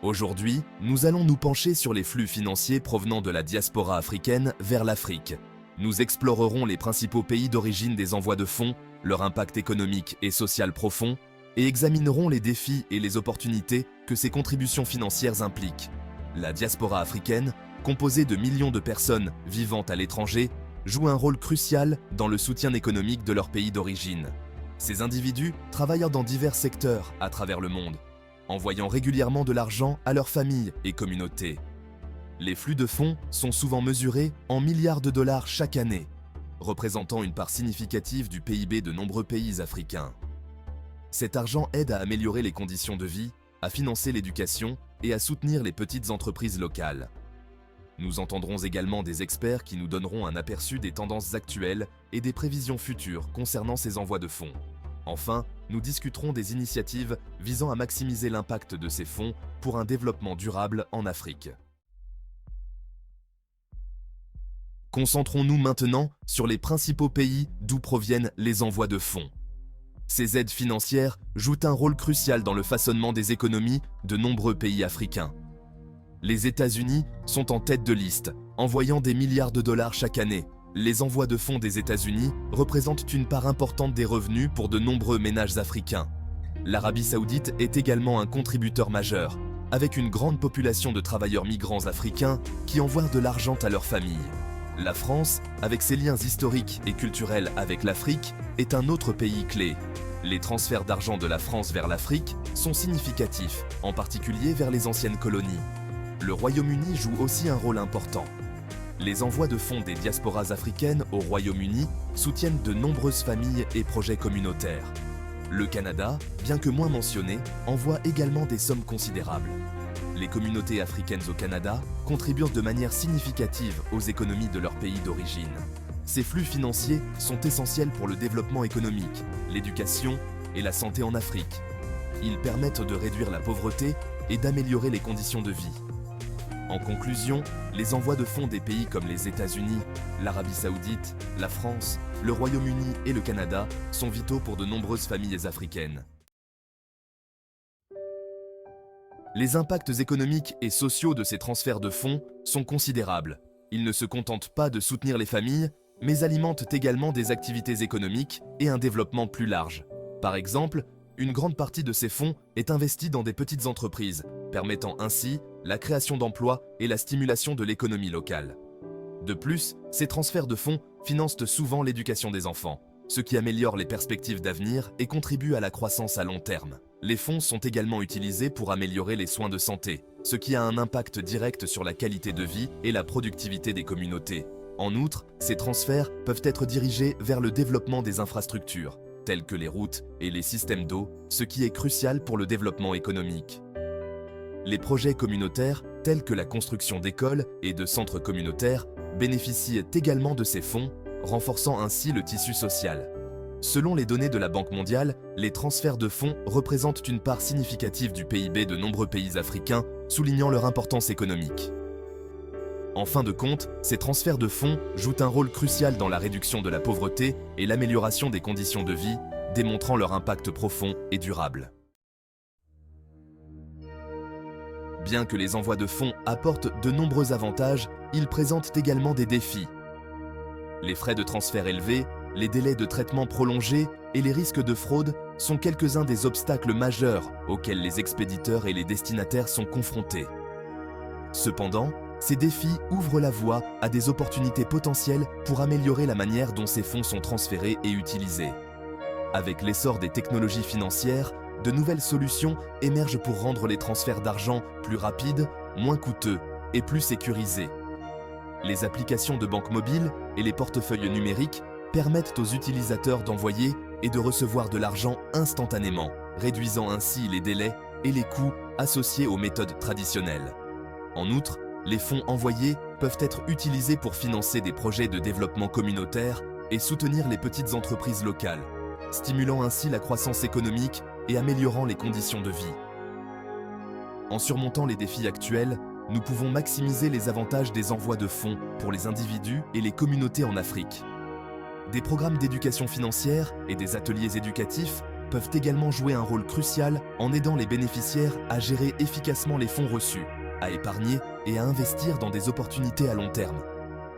Aujourd'hui, nous allons nous pencher sur les flux financiers provenant de la diaspora africaine vers l'Afrique. Nous explorerons les principaux pays d'origine des envois de fonds, leur impact économique et social profond, et examinerons les défis et les opportunités que ces contributions financières impliquent. La diaspora africaine, composée de millions de personnes vivant à l'étranger, joue un rôle crucial dans le soutien économique de leur pays d'origine. Ces individus travaillent dans divers secteurs à travers le monde, envoyant régulièrement de l'argent à leurs familles et communautés. Les flux de fonds sont souvent mesurés en milliards de dollars chaque année, représentant une part significative du PIB de nombreux pays africains. Cet argent aide à améliorer les conditions de vie, à financer l'éducation et à soutenir les petites entreprises locales. Nous entendrons également des experts qui nous donneront un aperçu des tendances actuelles et des prévisions futures concernant ces envois de fonds. Enfin, nous discuterons des initiatives visant à maximiser l'impact de ces fonds pour un développement durable en Afrique. Concentrons-nous maintenant sur les principaux pays d'où proviennent les envois de fonds. Ces aides financières jouent un rôle crucial dans le façonnement des économies de nombreux pays africains. Les États-Unis sont en tête de liste, envoyant des milliards de dollars chaque année. Les envois de fonds des États-Unis représentent une part importante des revenus pour de nombreux ménages africains. L'Arabie Saoudite est également un contributeur majeur, avec une grande population de travailleurs migrants africains qui envoient de l'argent à leurs familles. La France, avec ses liens historiques et culturels avec l'Afrique, est un autre pays clé. Les transferts d'argent de la France vers l'Afrique sont significatifs, en particulier vers les anciennes colonies. Le Royaume-Uni joue aussi un rôle important. Les envois de fonds des diasporas africaines au Royaume-Uni soutiennent de nombreuses familles et projets communautaires. Le Canada, bien que moins mentionné, envoie également des sommes considérables. Les communautés africaines au Canada contribuent de manière significative aux économies de leur pays d'origine. Ces flux financiers sont essentiels pour le développement économique, l'éducation et la santé en Afrique. Ils permettent de réduire la pauvreté et d'améliorer les conditions de vie. En conclusion, les envois de fonds des pays comme les États-Unis, l'Arabie Saoudite, la France, le Royaume-Uni et le Canada sont vitaux pour de nombreuses familles africaines. Les impacts économiques et sociaux de ces transferts de fonds sont considérables. Ils ne se contentent pas de soutenir les familles, mais alimentent également des activités économiques et un développement plus large. Par exemple, une grande partie de ces fonds est investie dans des petites entreprises, permettant ainsi la création d'emplois et la stimulation de l'économie locale. De plus, ces transferts de fonds financent souvent l'éducation des enfants, ce qui améliore les perspectives d'avenir et contribue à la croissance à long terme. Les fonds sont également utilisés pour améliorer les soins de santé, ce qui a un impact direct sur la qualité de vie et la productivité des communautés. En outre, ces transferts peuvent être dirigés vers le développement des infrastructures, telles que les routes et les systèmes d'eau, ce qui est crucial pour le développement économique. Les projets communautaires, tels que la construction d'écoles et de centres communautaires, bénéficient également de ces fonds, renforçant ainsi le tissu social. Selon les données de la Banque mondiale, les transferts de fonds représentent une part significative du PIB de nombreux pays africains, soulignant leur importance économique. En fin de compte, ces transferts de fonds jouent un rôle crucial dans la réduction de la pauvreté et l'amélioration des conditions de vie, démontrant leur impact profond et durable. Bien que les envois de fonds apportent de nombreux avantages, ils présentent également des défis. Les frais de transfert élevés, les délais de traitement prolongés et les risques de fraude sont quelques-uns des obstacles majeurs auxquels les expéditeurs et les destinataires sont confrontés. Cependant, ces défis ouvrent la voie à des opportunités potentielles pour améliorer la manière dont ces fonds sont transférés et utilisés. Avec l'essor des technologies financières, de nouvelles solutions émergent pour rendre les transferts d'argent plus rapides, moins coûteux et plus sécurisés. Les applications de banque mobile et les portefeuilles numériques permettent aux utilisateurs d'envoyer et de recevoir de l'argent instantanément, réduisant ainsi les délais et les coûts associés aux méthodes traditionnelles. En outre, les fonds envoyés peuvent être utilisés pour financer des projets de développement communautaire et soutenir les petites entreprises locales, stimulant ainsi la croissance économique et améliorant les conditions de vie. En surmontant les défis actuels, nous pouvons maximiser les avantages des envois de fonds pour les individus et les communautés en Afrique. Des programmes d'éducation financière et des ateliers éducatifs peuvent également jouer un rôle crucial en aidant les bénéficiaires à gérer efficacement les fonds reçus, à épargner et à investir dans des opportunités à long terme.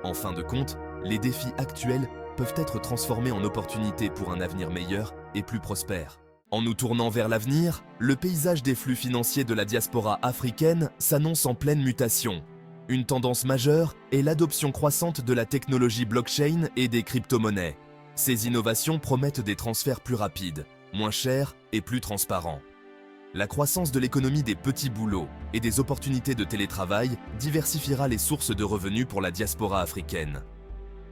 En fin de compte, les défis actuels peuvent être transformés en opportunités pour un avenir meilleur et plus prospère. En nous tournant vers l'avenir, le paysage des flux financiers de la diaspora africaine s'annonce en pleine mutation. Une tendance majeure est l'adoption croissante de la technologie blockchain et des crypto-monnaies. Ces innovations promettent des transferts plus rapides, moins chers et plus transparents. La croissance de l'économie des petits boulots et des opportunités de télétravail diversifiera les sources de revenus pour la diaspora africaine.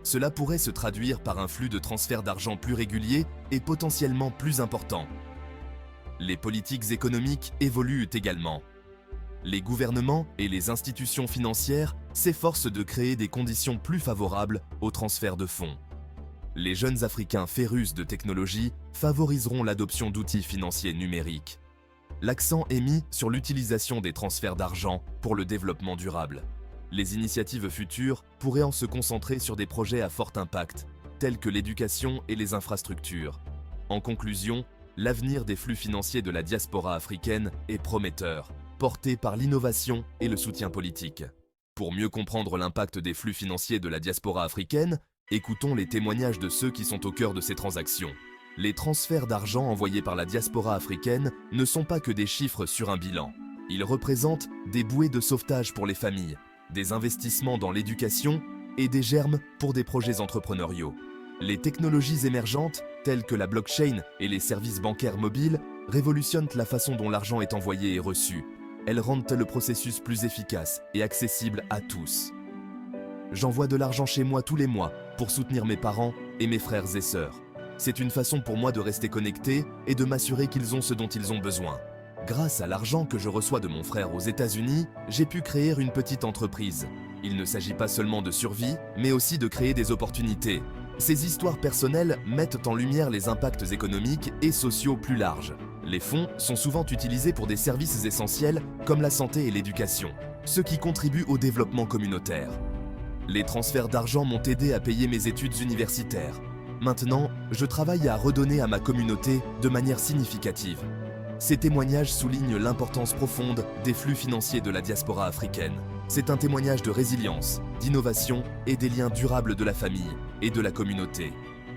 Cela pourrait se traduire par un flux de transferts d'argent plus régulier et potentiellement plus important. Les politiques économiques évoluent également. Les gouvernements et les institutions financières s'efforcent de créer des conditions plus favorables au transfert de fonds. Les jeunes Africains férus de technologie favoriseront l'adoption d'outils financiers numériques. L'accent est mis sur l'utilisation des transferts d'argent pour le développement durable. Les initiatives futures pourraient en se concentrer sur des projets à fort impact, tels que l'éducation et les infrastructures. En conclusion, l'avenir des flux financiers de la diaspora africaine est prometteur, porté par l'innovation et le soutien politique. Pour mieux comprendre l'impact des flux financiers de la diaspora africaine, écoutons les témoignages de ceux qui sont au cœur de ces transactions. Les transferts d'argent envoyés par la diaspora africaine ne sont pas que des chiffres sur un bilan. Ils représentent des bouées de sauvetage pour les familles, des investissements dans l'éducation et des germes pour des projets entrepreneuriaux. Les technologies émergentes, telles que la blockchain et les services bancaires mobiles, révolutionnent la façon dont l'argent est envoyé et reçu. Elles rendent le processus plus efficace et accessible à tous. J'envoie de l'argent chez moi tous les mois pour soutenir mes parents et mes frères et sœurs. C'est une façon pour moi de rester connecté et de m'assurer qu'ils ont ce dont ils ont besoin. Grâce à l'argent que je reçois de mon frère aux États-Unis, j'ai pu créer une petite entreprise. Il ne s'agit pas seulement de survie, mais aussi de créer des opportunités. Ces histoires personnelles mettent en lumière les impacts économiques et sociaux plus larges. Les fonds sont souvent utilisés pour des services essentiels comme la santé et l'éducation, ce qui contribue au développement communautaire. Les transferts d'argent m'ont aidé à payer mes études universitaires. Maintenant, je travaille à redonner à ma communauté de manière significative. Ces témoignages soulignent l'importance profonde des flux financiers de la diaspora africaine. C'est un témoignage de résilience, d'innovation et des liens durables de la famille et de la communauté.